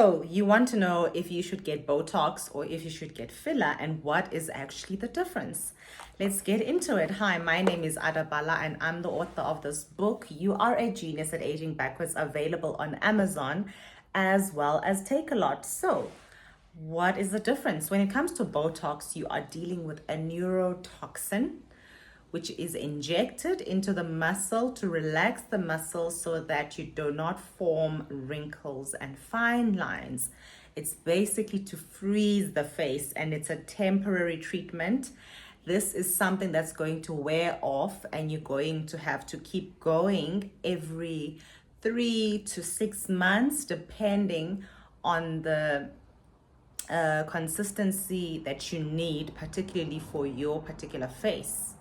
So you want to know if you should get Botox or if you should get filler and what is actually the difference. Let's get into it. Hi, my name is Adabala and I'm the author of this book, You Are a Genius at Aging Backwards, available on Amazon as well as Take-A-Lot. So what is the difference? When it comes to Botox, you are dealing with a neurotoxin which is injected into the muscle to relax the muscle so that you do not form wrinkles and fine lines. It's basically to freeze the face, and it's a temporary treatment. This is something that's going to wear off, and you're going to have to keep going every 3 to 6 months, depending on the consistency that you need, particularly for your particular face.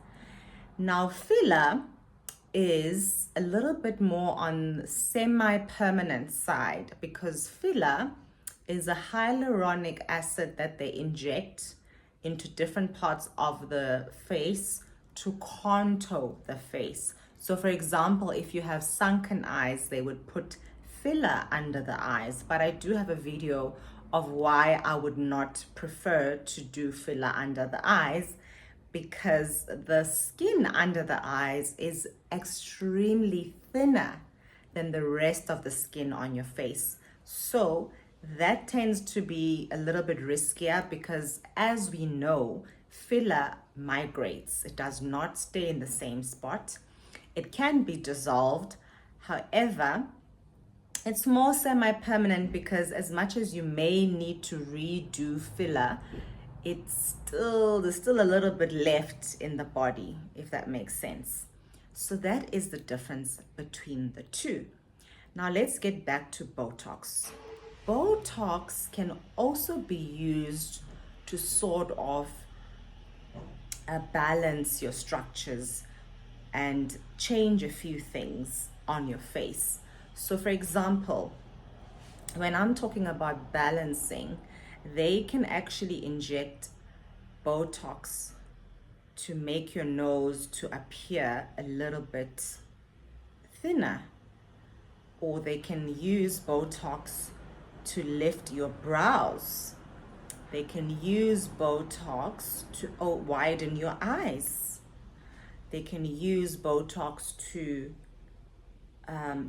Now, filler is a little bit more on semi-permanent side, because filler is a hyaluronic acid that they inject into different parts of the face to contour the face. So for example, if you have sunken eyes, they would put filler under the eyes. But I do have a video of why I would not prefer to do filler under the eyes, because the skin under the eyes is extremely thinner than the rest of the skin on your face. So that tends to be a little bit riskier, because as we know, filler migrates. It does not stay in the same spot. It can be dissolved. However, it's more semi-permanent, because as much as you may need to redo filler, there's still a little bit left in the body, if that makes sense. So that is the difference between the two. Now let's get back to Botox. Botox can also be used to sort of balance your structures and change a few things on your face. So for example, when I'm talking about balancing, they can actually inject Botox to make your nose to appear a little bit thinner, or they can use Botox to lift your brows. They can use Botox to widen your eyes. They can use Botox to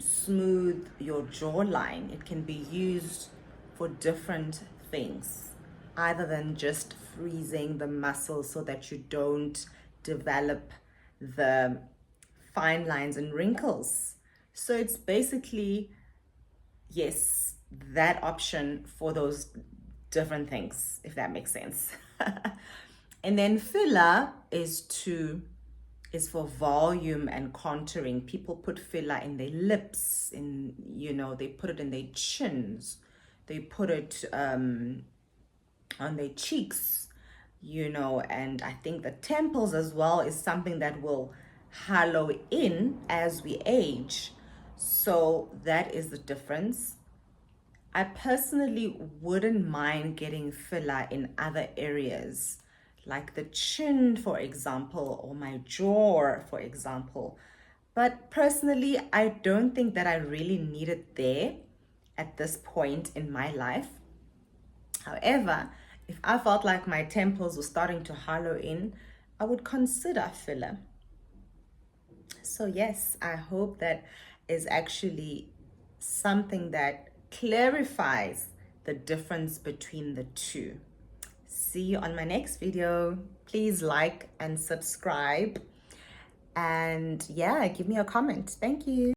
smooth your jawline. It can be used for different things, other than just freezing the muscle so that you don't develop the fine lines and wrinkles. So it's basically, yes, that option for those different things, if that makes sense. And then filler is for volume and contouring. People put filler in their lips, they put it in their chins, they put it on their cheeks, and I think the temples as well is something that will hollow in as we age. So that is the difference. I personally wouldn't mind getting filler in other areas, like the chin, for example, or my jaw, for example. But personally, I don't think that I really need it there at this point in my life. However, if I felt like my temples were starting to hollow in, I would consider filler. So yes, I hope that is actually something that clarifies the difference between the two. See you on my next video. Please like and subscribe. And yeah, give me a comment. Thank you.